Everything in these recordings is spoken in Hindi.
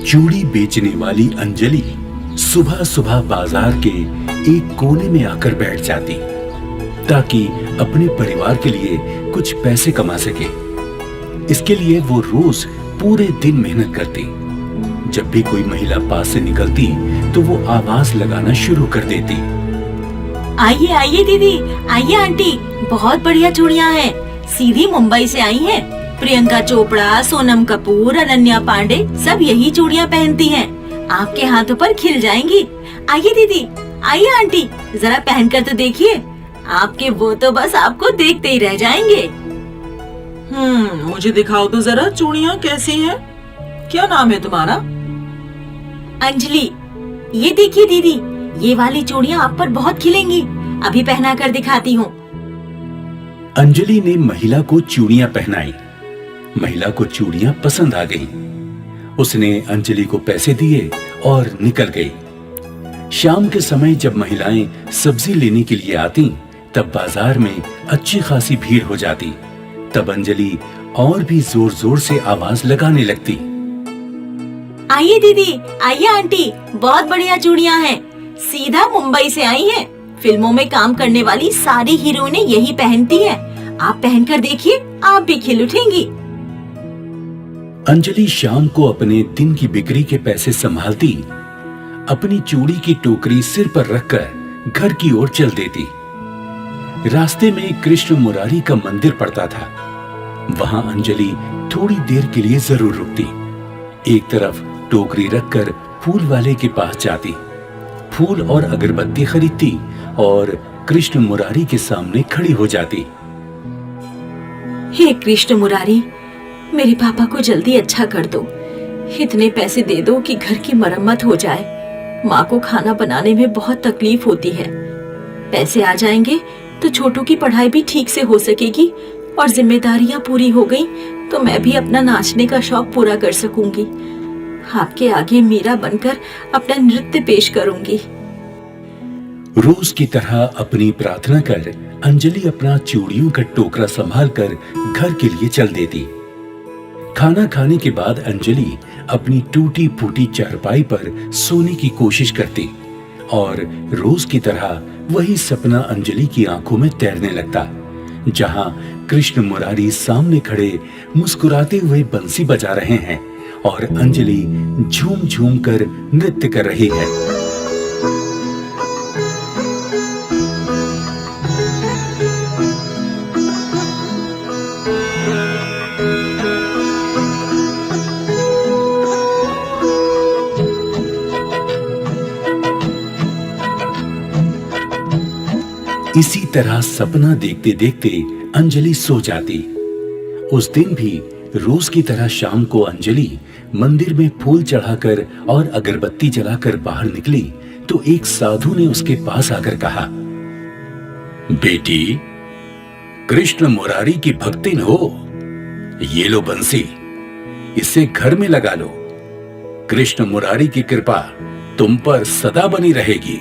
चूड़ी बेचने वाली अंजलि सुबह सुबह बाजार के एक कोने में आकर बैठ जाती ताकि अपने परिवार के लिए कुछ पैसे कमा सके। इसके लिए वो रोज पूरे दिन मेहनत करती। जब भी कोई महिला पास से निकलती तो वो आवाज लगाना शुरू कर देती। आइए आइए दीदी, आइए आंटी, बहुत बढ़िया चूड़ियाँ हैं, सीधी मुंबई से आई हैं। प्रियंका चोपड़ा, सोनम कपूर, अनन्या पांडे सब यही चूड़ियाँ पहनती हैं। आपके हाथों पर खिल जाएंगी। आइए दीदी, आइए आंटी, जरा पहनकर तो देखिए, आपके वो तो बस आपको देखते ही रह जाएंगे। मुझे दिखाओ तो जरा चूड़ियाँ कैसी हैं? क्या नाम है तुम्हारा? अंजलि। ये देखिए दीदी, ये वाली चूड़ियाँ आप पर बहुत खिलेंगी, अभी पहना कर दिखाती हूँ। अंजलि ने महिला को चूड़ियां पहनाई। महिला को चूड़ियां पसंद आ गई। उसने अंजलि को पैसे दिए और निकल गई। शाम के समय जब महिलाएं सब्जी लेने के लिए आती तब बाजार में अच्छी खासी भीड़ हो जाती। तब अंजलि और भी जोर जोर से आवाज लगाने लगती। आइए दीदी, आइए आंटी, बहुत बढ़िया चूड़ियाँ हैं, सीधा मुंबई से आई हैं। फिल्मों में काम करने वाली सारी हीरोइनें यही पहनती हैं। आप पहनकर देखिए, आप भी खिल उठेंगी। अंजलि शाम को अपने दिन की बिक्री के पैसे संभालती, अपनी चूड़ी की टोकरी सिर पर रखकर घर की ओर चल देती। रास्ते में कृष्ण मुरारी का मंदिर पड़ता था। वहां अंजलि थोड़ी देर के लिए जरूर रुकती। एक तरफ टोकरी रखकर फूल वाले के पास जाती, फूल और अगरबत्ती खरीदती और कृष्ण मुरारी के सामने खड़ी हो जाती। हे कृष्ण मुरारी, मेरे पापा को जल्दी अच्छा कर दो। इतने पैसे दे दो कि घर की मरम्मत हो जाए। माँ को खाना बनाने में बहुत तकलीफ होती है। पैसे आ जाएंगे तो छोटू की पढ़ाई भी ठीक से हो सकेगी और जिम्मेदारियां पूरी हो गई तो मैं भी अपना नाचने का शौक पूरा कर सकूंगी। आपके आगे मीरा बनकर अपना नृत्य पेश करूंगी। रोज की तरह अपनी प्रार्थना कर अंजलि अपना चूड़ियों का टोकरा संभालकर घर के लिए चल देती। खाना खाने के बाद अंजलि अपनी टूटी फूटी चारपाई पर सोने की कोशिश करती और रोज की तरह वही सपना अंजलि की आंखों में तैरने लगता, जहां कृष्ण मुरारी सामने खड़े मुस्कुराते हुए बंसी बजा रहे हैं और अंजलि झूम झूम कर नृत्य कर रही है। इसी तरह सपना देखते देखते अंजलि सो जाती। उस दिन भी रोज की तरह शाम को अंजलि मंदिर में फूल चढ़ाकर और अगरबत्ती जलाकर बाहर निकली तो एक साधु ने उसके पास आकर कहा, बेटी, कृष्ण मुरारी की भक्तिन हो, ये लो बंसी, इसे घर में लगा लो। कृष्ण मुरारी की कृपा तुम पर सदा बनी रहेगी।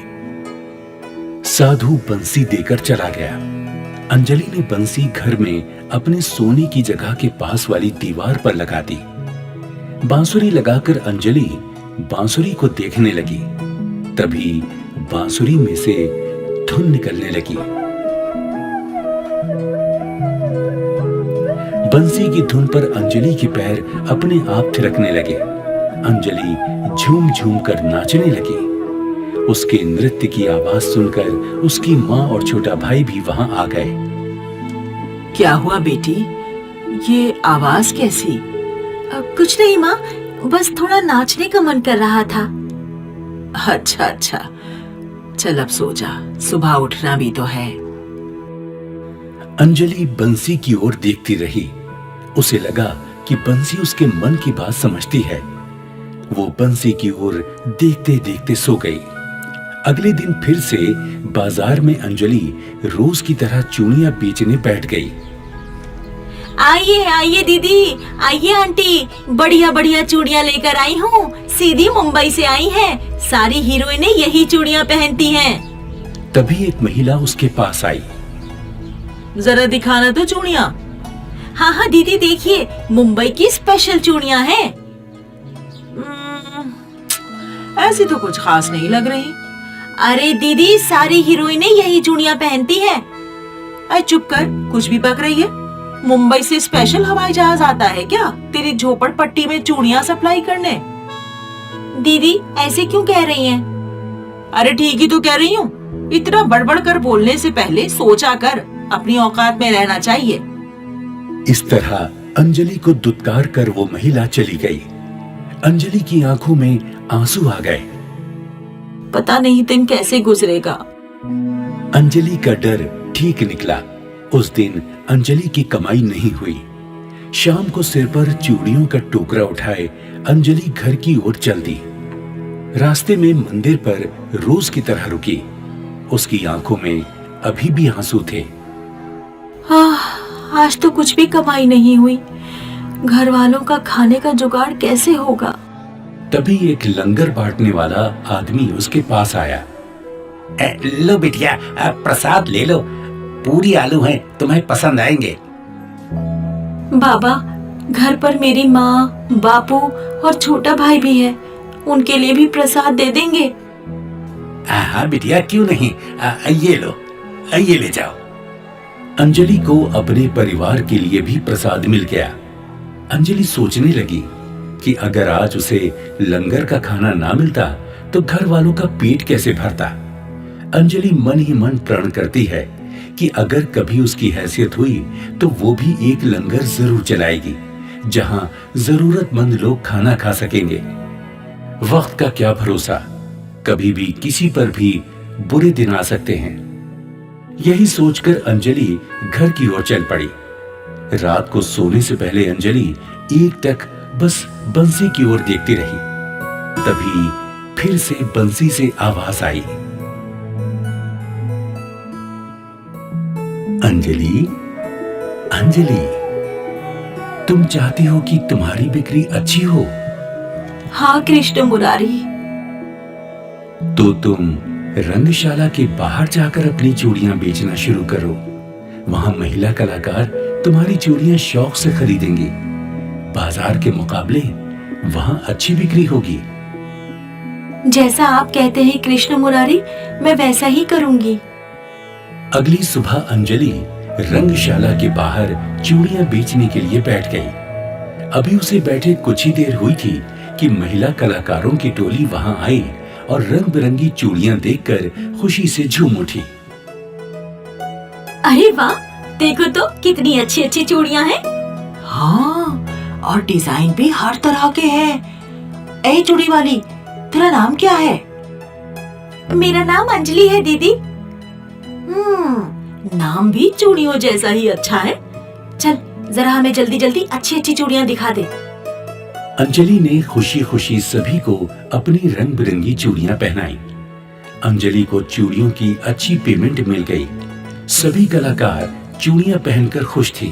साधु बंसी देकर चला गया। अंजलि ने बंसी घर में अपने सोने की जगह के पास वाली दीवार पर लगा दी। बांसुरी लगाकर अंजलि बांसुरी को देखने लगी। तभी बांसुरी में से धुन निकलने लगी। बंसी की धुन पर अंजलि के पैर अपने आप थिरकने लगे। अंजलि झूम झूम कर नाचने लगी। उसके नृत्य की आवाज सुनकर उसकी माँ और छोटा भाई भी वहां आ गए। क्या हुआ बेटी, ये आवाज कैसी? कुछ नहीं माँ, बस थोड़ा नाचने का मन कर रहा था। अच्छा, चल अब सो जा, सुबह उठना भी तो है। अंजलि बंसी की ओर देखती रही। उसे लगा कि बंसी उसके मन की बात समझती है। वो बंसी की ओर देखते देखते सो गई। अगले दिन फिर से बाजार में अंजलि रोज की तरह चूड़ियां बेचने बैठ गई। आइए आइए दीदी, आइए आंटी, बढ़िया बढ़िया चूड़ियां लेकर आई हूँ, सीधी मुंबई से आई हैं। सारी हीरोइनें यही चूड़ियां पहनती हैं। तभी एक महिला उसके पास आई। जरा दिखाना तो चूड़ियां, हाँ हाँ दीदी देखिए, मुंबई की स्पेशल चूड़ियाँ हैं। ऐसी तो कुछ खास नहीं लग रही। अरे दीदी, सारी हीरोइनें यही चूड़ियाँ पहनती हैं। अरे चुप कर, कुछ भी पक रही है। मुंबई से स्पेशल हवाई जहाज आता है क्या तेरी झोपड़पट्टी में चूड़ियाँ सप्लाई करने? दीदी ऐसे क्यों कह रही हैं? अरे ठीक ही तो कह रही हूँ। इतना बड़बड़ कर बोलने से पहले सोचा कर, अपनी औकात में रहना चाहिए। इस तरह अंजलि को दुत्कार कर वो महिला चली गई। अंजलि की आंखों में आंसू आ गए। पता नहीं दिन कैसे गुजरेगा। अंजलि का डर ठीक निकला। उस दिन अंजलि की कमाई नहीं हुई। शाम को सिर पर चूड़ियों का टोकरा उठाए अंजलि घर की ओर चल दी। रास्ते में मंदिर पर रोज की तरह रुकी। उसकी आंखों में अभी भी आंसू थे। आज तो कुछ भी कमाई नहीं हुई। घर वालों का खाने का जुगाड़ कैसे होगा? तभी एक लंगर बांटने वाला आदमी उसके पास आया। लो बिटिया, प्रसाद ले लो। पूरी आलू हैं, तुम्हें पसंद आएंगे। बाबा, घर पर मेरी माँ, बापू और छोटा भाई भी है, उनके लिए भी प्रसाद दे देंगे? हाँ बिटिया, क्यों नहीं। ये लो, ये ले जाओ। अंजलि को अपने परिवार के लिए भी प्रसाद मिल गया। अंजलि सोचने लगी कि अगर आज उसे लंगर का खाना ना मिलता तो घर वालों का पेट कैसे भरता। अंजलि मन ही मन प्रण करती है कि अगर कभी उसकी हैसियत हुई तो वो भी एक लंगर जरूर चलाएगी, जहां जरूरतमंद लोग खाना खा सकेंगे। वक्त का क्या भरोसा, कभी भी किसी पर भी बुरे दिन आ सकते हैं। यही सोचकर अंजलि घर की ओर चल पड़ी। रात को सोने से पहले अंजलि एकटक बस बंसी की ओर देखती रही। तभी फिर से बंसी से आवाज आई। अंजलि, अंजलि, तुम चाहती हो कि तुम्हारी बिक्री अच्छी हो? हाँ कृष्ण मुरारी। तो तुम रंगशाला के बाहर जाकर अपनी चूड़ियां बेचना शुरू करो। वहां महिला कलाकार तुम्हारी चूड़ियां शौक से खरीदेंगी। बाजार के मुकाबले वहां अच्छी बिक्री होगी। जैसा आप कहते हैं कृष्ण मुरारी, मैं वैसा ही करूंगी। अगली सुबह अंजलि रंगशाला के बाहर चूड़ियां बेचने के लिए बैठ गई। अभी उसे बैठे कुछ ही देर हुई थी कि महिला कलाकारों की टोली वहां आई और रंग बिरंगी चूड़ियां देखकर खुशी से झूम उठी। अरे वाह, देखो तो कितनी अच्छी अच्छी चूड़ियां हैं। हाँ, और डिजाइन भी हर तरह के हैं। ए चूड़ी वाली, तेरा नाम क्या है? मेरा नाम अंजलि है दीदी। नाम भी चूड़ियों जैसा ही अच्छा है। चल जरा हमें जल्दी जल्दी अच्छी अच्छी चूड़ियां दिखा दे। अंजलि ने खुशी खुशी सभी को अपनी रंग बिरंगी चूड़ियां पहनाई। अंजलि को चूड़ियों की अच्छी पेमेंट मिल गई। सभी कलाकार चूड़ियां पहनकर खुश थी।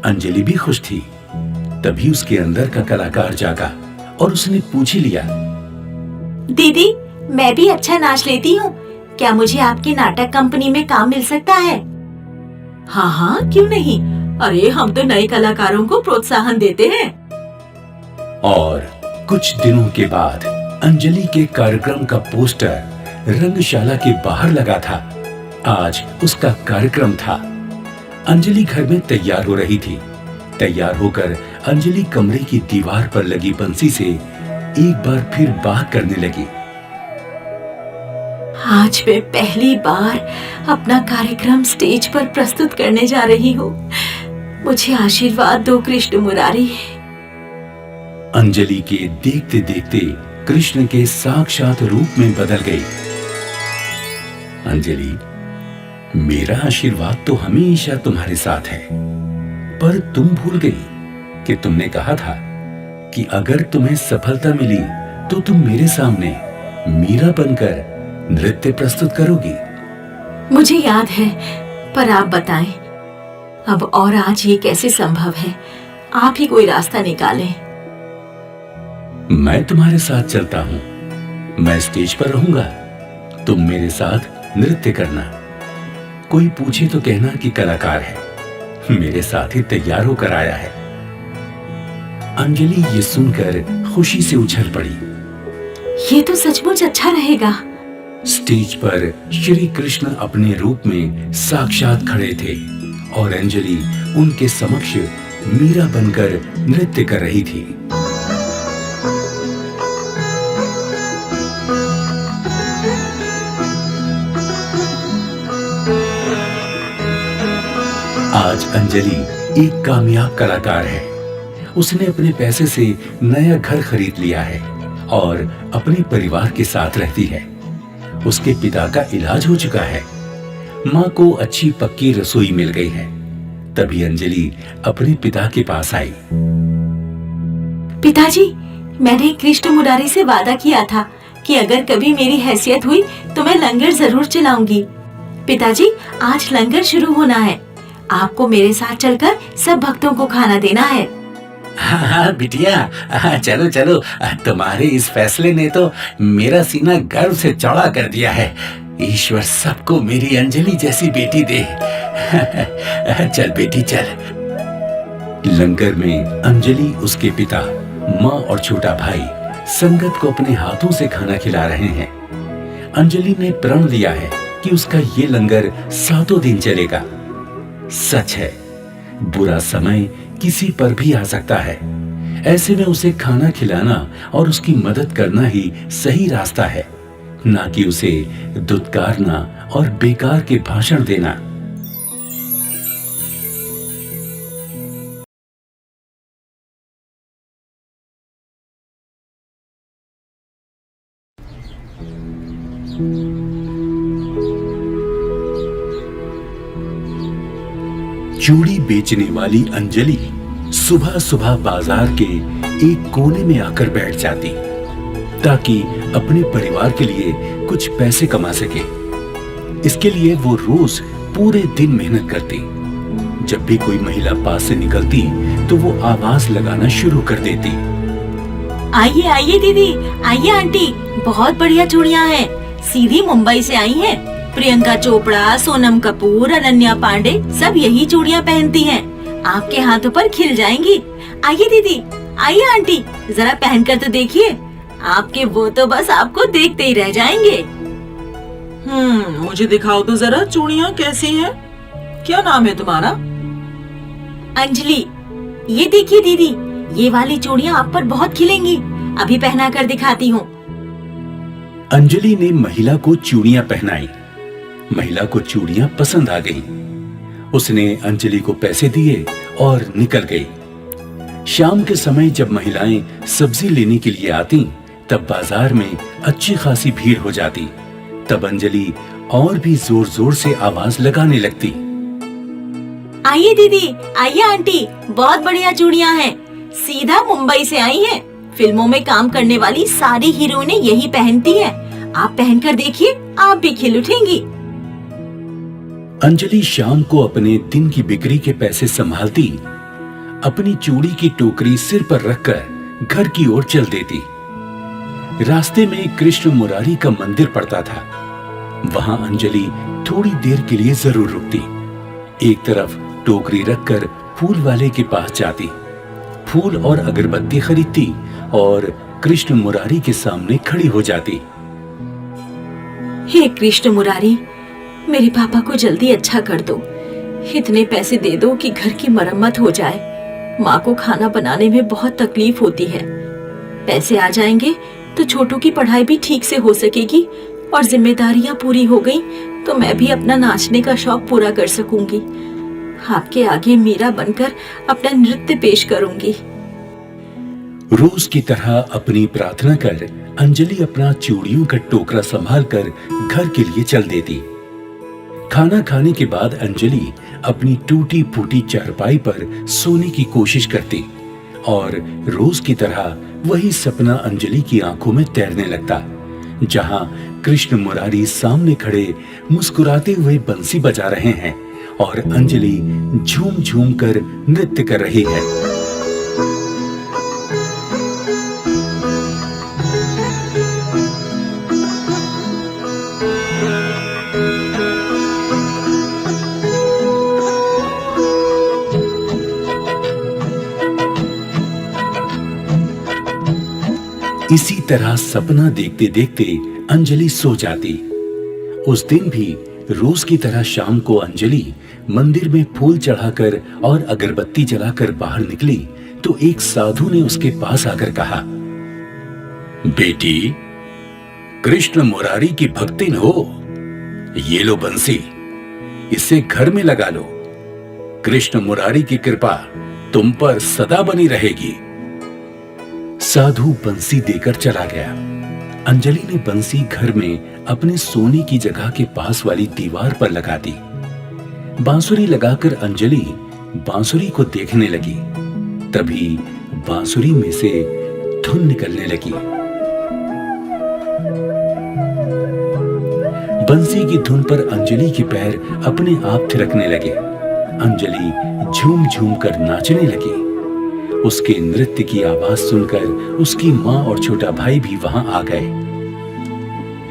अंजलि भी खुश थी। तभी उसके अंदर का कलाकार जागा और उसने पूछ ही लिया, दीदी मैं भी अच्छा नाच लेती हूँ, क्या मुझे आपकी नाटक कंपनी में काम मिल सकता है? हाँ हाँ, क्यों नहीं। अरे हम तो नए कलाकारों को प्रोत्साहन देते हैं। और कुछ दिनों के बाद अंजलि के कार्यक्रम का पोस्टर रंगशाला के बाहर लगा था। आज उसका कार्यक्रम था। अंजलि घर में तैयार हो रही थी। तैयार होकर अंजलि कमरे की दीवार पर लगी बंसी से एक बार फिर बाह करने लगी। आज मैं पहली बार अपना कार्यक्रम स्टेज पर प्रस्तुत करने जा रही हूँ। मुझे आशीर्वाद दो कृष्ण मुरारी। अंजलि के देखते देखते कृष्ण के साक्षात रूप में बदल गई। अंजलि, मेरा आशीर्वाद तो हमेशा तुम्हारे साथ है, पर तुम भूल गई कि तुमने कहा था कि अगर तुम्हें सफलता मिली तो तुम मेरे सामने मीरा बनकर नृत्य प्रस्तुत करोगी। मुझे याद है, पर आप बताएं अब और आज ये कैसे संभव है? आप ही कोई रास्ता निकालें। मैं तुम्हारे साथ चलता हूँ। मैं स्टेज पर रहूंगा, तुम मेरे साथ नृत्य करना। कोई पूछे तो कहना कि कलाकार है, मेरे साथी तैयार होकर आया है। अंजलि ये सुनकर खुशी से उछल पड़ी। ये तो सचमुच अच्छा रहेगा। स्टेज पर श्री कृष्ण अपने रूप में साक्षात खड़े थे और अंजलि उनके समक्ष मीरा बनकर नृत्य कर रही थी। आज अंजलि एक कामयाब कलाकार है। उसने अपने पैसे से नया घर खरीद लिया है और अपने परिवार के साथ रहती है। उसके पिता का इलाज हो चुका है। माँ को अच्छी पक्की रसोई मिल गई है। तभी अंजलि अपने पिता के पास आई। पिताजी, मैंने कृष्ण मुरारी से वादा किया था कि अगर कभी मेरी हैसियत हुई तो मैं लंगर जरूर चलाऊंगी। पिताजी, आज लंगर शुरू होना है। आपको मेरे साथ चलकर सब भक्तों को खाना देना है। हाँ बिटिया, चलो चलो। तुम्हारे इस फैसले ने तो मेरा सीना गर्व से चौड़ा कर दिया है। ईश्वर सबको मेरी अंजलि जैसी बेटी दे। चल बेटी चल। लंगर में अंजलि, उसके पिता, माँ और छोटा भाई संगत को अपने हाथों से खाना खिला रहे हैं। अंजलि ने प्रण लिया है कि उसका ये लंगर 7 दिन चलेगा। सच है, बुरा समय किसी पर भी आ सकता है। ऐसे में उसे खाना खिलाना और उसकी मदद करना ही सही रास्ता है, ना कि उसे दुत्कारना और बेकार के भाषण देना। चूड़ी बेचने वाली अंजलि सुबह सुबह बाजार के एक कोने में आकर बैठ जाती ताकि अपने परिवार के लिए कुछ पैसे कमा सके। इसके लिए वो रोज पूरे दिन मेहनत करती। जब भी कोई महिला पास से निकलती तो वो आवाज लगाना शुरू कर देती। आइए आइए दीदी, आइए आंटी, बहुत बढ़िया चूड़ियां हैं। सीधी मुंबई से आई हैं। प्रियंका चोपड़ा, सोनम कपूर, अनन्या पांडे सब यही चूड़ियां पहनती हैं। आपके हाथों पर खिल जाएंगी। आइए दीदी, आइए आंटी, जरा पहनकर तो देखिए। आपके वो तो बस आपको देखते ही रह जाएंगे। मुझे दिखाओ तो जरा चूड़ियां कैसी हैं? क्या नाम है तुम्हारा? अंजलि। ये देखिए दीदी, ये वाली चूड़ियां आप पर बहुत खिलेंगी। अभी पहना कर दिखाती हूँ। अंजलि ने महिला को चूड़ियां पहनाई। महिला को चूड़ियां पसंद आ गईं। उसने अंजलि को पैसे दिए और निकल गई। शाम के समय जब महिलाएं सब्जी लेने के लिए आती, तब बाजार में अच्छी खासी भीड़ हो जाती। तब अंजलि और भी जोर जोर से आवाज लगाने लगती। आइए दीदी, आइए आंटी, बहुत बढ़िया चूड़ियां हैं। सीधा मुंबई से आई हैं। फिल्मों में काम करने वाली सारी हीरोइनें यही पहनती हैं। आप पहनकर देखिए, आप भी खिल उठेंगी। अंजलि शाम को अपने दिन की बिक्री के पैसे संभालती, अपनी चूड़ी की टोकरी सिर पर रखकर घर की ओर चल देती। रास्ते में कृष्ण मुरारी का मंदिर पड़ता था। वहां अंजलि थोड़ी देर के लिए जरूर रुकती। एक तरफ टोकरी रखकर फूल वाले के पास जाती, फूल और अगरबत्ती खरीदती और कृष्ण मुरारी के सामने खड़ी हो जाती। हे कृष्ण मुरारी, मेरे पापा को जल्दी अच्छा कर दो। इतने पैसे दे दो कि घर की मरम्मत हो जाए। माँ को खाना बनाने में बहुत तकलीफ होती है। पैसे आ जाएंगे तो छोटू की पढ़ाई भी ठीक से हो सकेगी और जिम्मेदारियां पूरी हो गई तो मैं भी अपना नाचने का शौक पूरा कर सकूंगी। आपके आगे मीरा बनकर अपना नृत्य पेश करूंगी। रोज की तरह अपनी प्रार्थना कर अंजलि अपना चूड़ियों का टोकरा संभालकर घर के लिए चल देती। खाना खाने के बाद अंजलि अपनी टूटी फूटी चारपाई पर सोने की कोशिश करती और रोज की तरह वही सपना अंजलि की आंखों में तैरने लगता, जहां कृष्ण मुरारी सामने खड़े मुस्कुराते हुए बंसी बजा रहे हैं और अंजलि झूम झूम कर नृत्य कर रही है। इसी तरह सपना देखते देखते अंजलि सो जाती। उस दिन भी रोज की तरह शाम को अंजलि मंदिर में फूल चढ़ाकर और अगरबत्ती जलाकर बाहर निकली तो एक साधु ने उसके पास आकर कहा, बेटी, कृष्ण मुरारी की भक्तिन हो, ये लो बंसी, इसे घर में लगा लो। कृष्ण मुरारी की कृपा तुम पर सदा बनी रहेगी। साधु बंसी देकर चला गया। अंजलि ने बंसी घर में अपने सोने की जगह के पास वाली दीवार पर लगा दी। बांसुरी लगाकर अंजलि बांसुरी को देखने लगी। तभी बांसुरी में से धुन निकलने लगी। बंसी की धुन पर अंजलि के पैर अपने आप थिरकने लगे। अंजलि झूम झूम कर नाचने लगी। उसके नृत्य की आवाज सुनकर उसकी माँ और छोटा भाई भी वहां आ गए।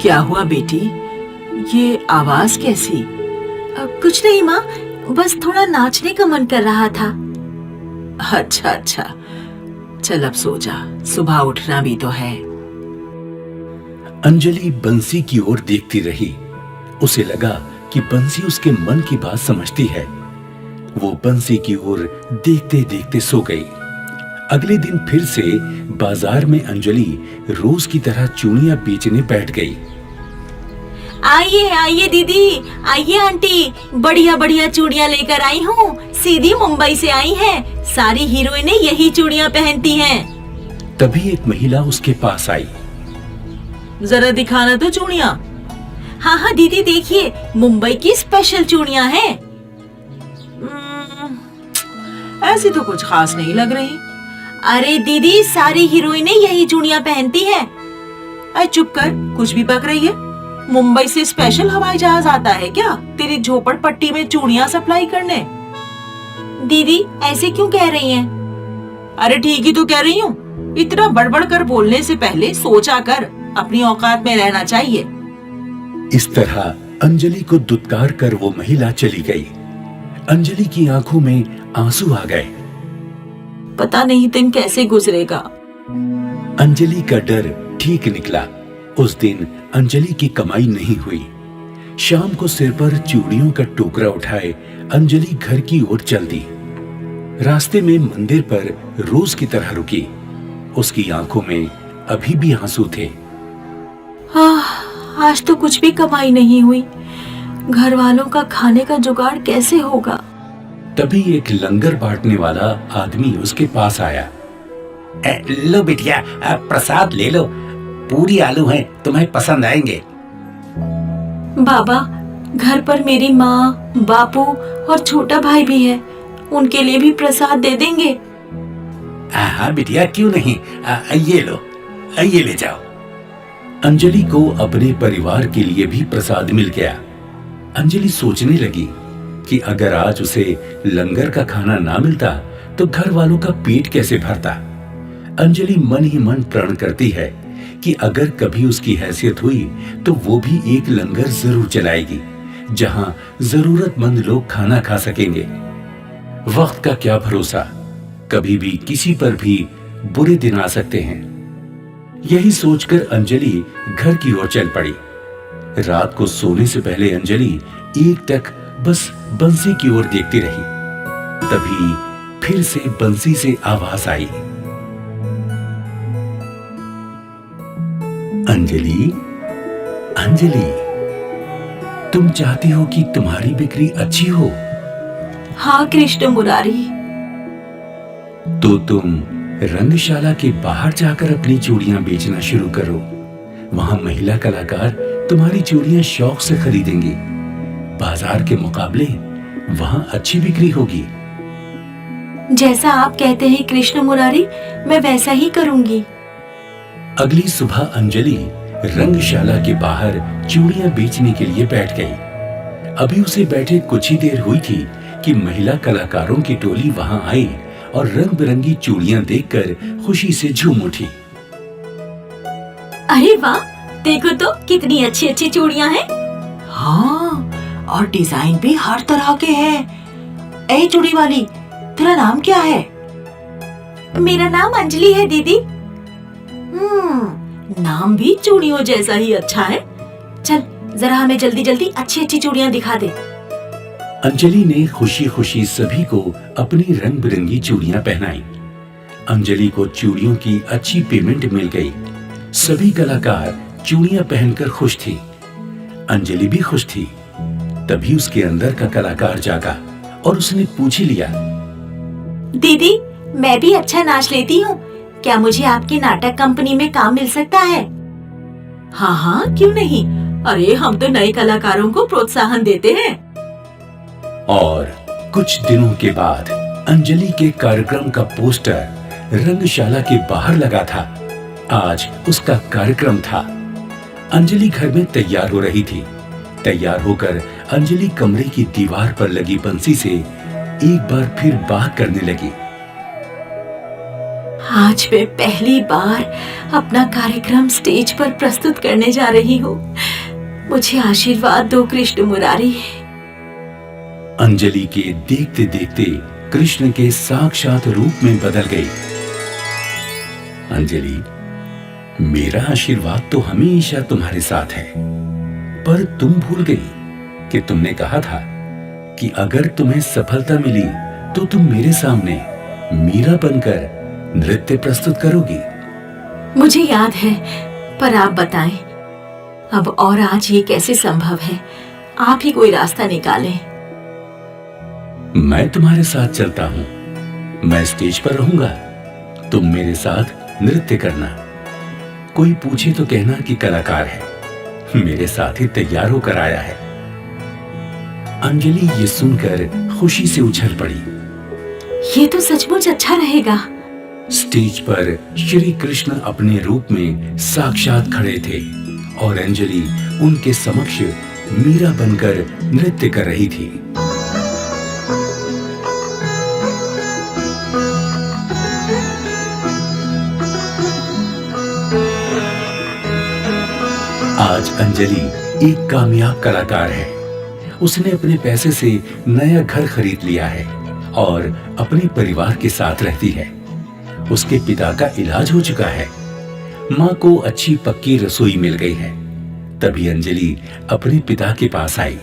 क्या हुआ बेटी, ये आवाज कैसी? कुछ नहीं माँ, बस थोड़ा नाचने का मन कर रहा था। अच्छा अच्छा, चल अब सो जा, सुबह उठना भी तो है। अंजलि बंसी की ओर देखती रही। उसे लगा कि बंसी उसके मन की बात समझती है। वो बंसी की ओर देखते देखते सो गई। अगले दिन फिर से बाजार में अंजलि रोज की तरह चूड़ियां बेचने बैठ गई। आइए आइए दीदी, आइए आंटी, बढ़िया बढ़िया चूड़ियां लेकर आई हूँ। सीधी मुंबई से आई हैं। सारी हीरोइनें यही चूड़ियां पहनती हैं। तभी एक महिला उसके पास आई। जरा दिखाना तो चूड़ियां। हाँ हाँ दीदी, देखिए, मुंबई की स्पेशल चूड़ियां हैं। ऐसी तो कुछ खास नहीं लग रही। अरे दीदी, सारी हीरोइनें यही चूड़ियां पहनती हैं। अरे चुप कर, कुछ भी बक रही है। मुंबई से स्पेशल हवाई जहाज आता है क्या तेरी झोपड़पट्टी में चूड़ियां सप्लाई करने? दीदी ऐसे क्यों कह रही हैं? अरे ठीक ही तो कह रही हूँ। इतना बड़बड़ कर बोलने से पहले सोचा कर, अपनी औकात में रहना चाहिए। इस तरह अंजलि को दुत्कार कर वो महिला चली गई। अंजलि की आंखों में आंसू आ गए। पता नहीं दिन कैसे गुजरेगा। अंजलि का डर ठीक निकला। उस दिन अंजलि की कमाई नहीं हुई। शाम को सिर पर चूड़ियों का टोकरा उठाए अंजलि घर की ओर चल दी। रास्ते में मंदिर पर रोज की तरह रुकी। उसकी आंखों में अभी भी आंसू थे। आज तो कुछ भी कमाई नहीं हुई। घर वालों का खाने का जुगाड़ कैसे होगा? तभी एक लंगर बांटने वाला आदमी उसके पास आया। लो बिटिया, प्रसाद ले लो। पूरी आलू हैं, तुम्हें पसंद आएंगे। बाबा, घर पर मेरी माँ, बापू और छोटा भाई भी है। उनके लिए भी प्रसाद दे देंगे? हाँ बिटिया, क्यों नहीं। ये लो, ये ले जाओ। अंजलि को अपने परिवार के लिए भी प्रसाद मिल गया। अंजलि सोचने लगी कि अगर आज उसे लंगर का खाना ना मिलता तो घर वालों का पेट कैसे भरता। अंजलि मन ही मन प्रण करती है कि अगर कभी उसकी हैसियत हुई तो वो भी एक लंगर जरूर चलाएगी जहां जरूरतमंद लोग खाना खा सकेंगे। वक्त का क्या भरोसा, कभी भी किसी पर भी बुरे दिन आ सकते हैं। यही सोचकर अंजलि घर की ओर चल पड़ी। रात को सोने से पहले अंजलि एकटक बस बंसी की ओर देखती रही। तभी फिर से बंसी से आवाज आई, अंजलि, अंजलि, तुम चाहती हो कि तुम्हारी बिक्री अच्छी हो? हाँ कृष्ण मुरारी। तो तुम रंगशाला के बाहर जाकर अपनी चूड़ियां बेचना शुरू करो। वहां महिला कलाकार तुम्हारी चूड़ियां शौक से खरीदेंगी। बाजार के मुकाबले वहां अच्छी बिक्री होगी। जैसा आप कहते हैं कृष्ण मुरारी, मैं वैसा ही करूंगी। अगली सुबह अंजलि रंगशाला के बाहर चूड़ियां बेचने के लिए बैठ गई। अभी उसे बैठे कुछ ही देर हुई थी कि महिला कलाकारों की टोली वहां आई और रंग बिरंगी चूड़ियां देखकर खुशी से झूम उठी। अरे वाह, देखो तो कितनी अच्छी अच्छी चूड़ियां हैं। हाँ, और डिजाइन भी हर तरह के हैं। ए चूड़ी वाली, तेरा नाम क्या है? मेरा नाम अंजलि है दीदी। नाम भी चूड़ियों जैसा ही अच्छा है। चल जरा हमें जल्दी जल्दी अच्छी अच्छी चूड़ियां दिखा दे। अंजलि ने खुशी खुशी सभी को अपनी रंग बिरंगी चूड़ियां पहनाई। अंजलि को चूड़ियों की अच्छी पेमेंट मिल गई। सभी कलाकार चूड़ियां पहनकर खुश थी। अंजलि भी खुश थी। तभी उसके अंदर का कलाकार जागा और उसने पूछ ही लिया, दीदी मैं भी अच्छा नाच लेती हूँ, क्या मुझे आपकी नाटक कंपनी में काम मिल सकता है? हाँ हाँ क्यों नहीं, अरे हम तो नए कलाकारों को प्रोत्साहन देते हैं। और कुछ दिनों के बाद अंजलि के कार्यक्रम का पोस्टर रंगशाला के बाहर लगा था। आज उसका कार्यक्रम था। अंजलि घर में तैयार हो रही थी। तैयार होकर अंजलि कमरे की दीवार पर लगी बंसी से एक बार फिर बात करने लगी। आज मैं पहली बार अपना कार्यक्रम स्टेज पर प्रस्तुत करने जा रही हूँ। मुझे आशीर्वाद दो कृष्ण मुरारी। अंजलि के देखते देखते कृष्ण के साक्षात रूप में बदल गई। अंजलि, मेरा आशीर्वाद तो हमेशा तुम्हारे साथ है, पर तुम भूल गई कि तुमने कहा था कि अगर तुम्हें सफलता मिली तो तुम मेरे सामने मीरा बनकर नृत्य प्रस्तुत करोगी। मुझे याद है, पर आप बताएं अब और आज ये कैसे संभव है? आप ही कोई रास्ता निकालें। मैं तुम्हारे साथ चलता हूँ। मैं स्टेज पर रहूंगा, तुम मेरे साथ नृत्य करना। कोई पूछे तो कहना कि कलाकार है, मेरे साथ ही तैयार होकर आया है। अंजलि ये सुनकर खुशी से उछल पड़ी। ये तो सचमुच अच्छा रहेगा। स्टेज पर श्री कृष्ण अपने रूप में साक्षात खड़े थे और अंजलि उनके समक्ष मीरा बनकर नृत्य कर रही थी। आज अंजलि एक कामयाब कलाकार है। उसने अपने पैसे से नया घर खरीद लिया है और अपने परिवार के साथ रहती है। उसके पिता का इलाज हो चुका है। माँ को अच्छी पक्की रसोई मिल गई है। तभी अंजलि अपने पिता के पास आई।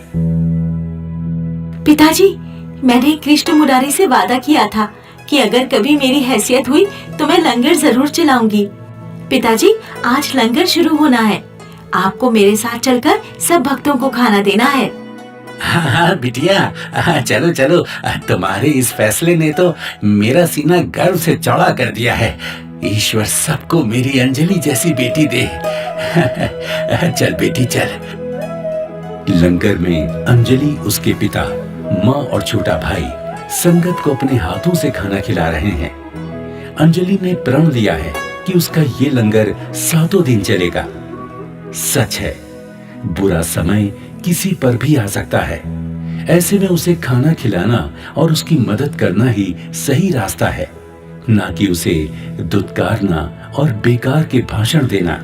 पिताजी, मैंने कृष्ण मुरारी से वादा किया था कि अगर कभी मेरी हैसियत हुई तो मैं लंगर जरूर चलाऊंगी। पिताजी, आज लंगर शुरू होना है। आपको मेरे साथ चलकर सब भक्तों को खाना देना है। हाँ बिटिया, चलो चलो, तुम्हारे इस फैसले ने तो मेरा सीना गर्व से चौड़ा कर दिया है। ईश्वर सबको मेरी अंजलि जैसी बेटी दे। चल बेटी चल। लंगर में अंजलि, उसके पिता, माँ और छोटा भाई संगत को अपने हाथों से खाना खिला रहे हैं। अंजलि ने प्रण लिया है कि उसका ये लंगर 7 दिन चलेगा। सच है, बुरा समय किसी पर भी आ सकता है। ऐसे में उसे खाना खिलाना और उसकी मदद करना ही सही रास्ता है, ना कि उसे दुत्कारना और बेकार के भाषण देना।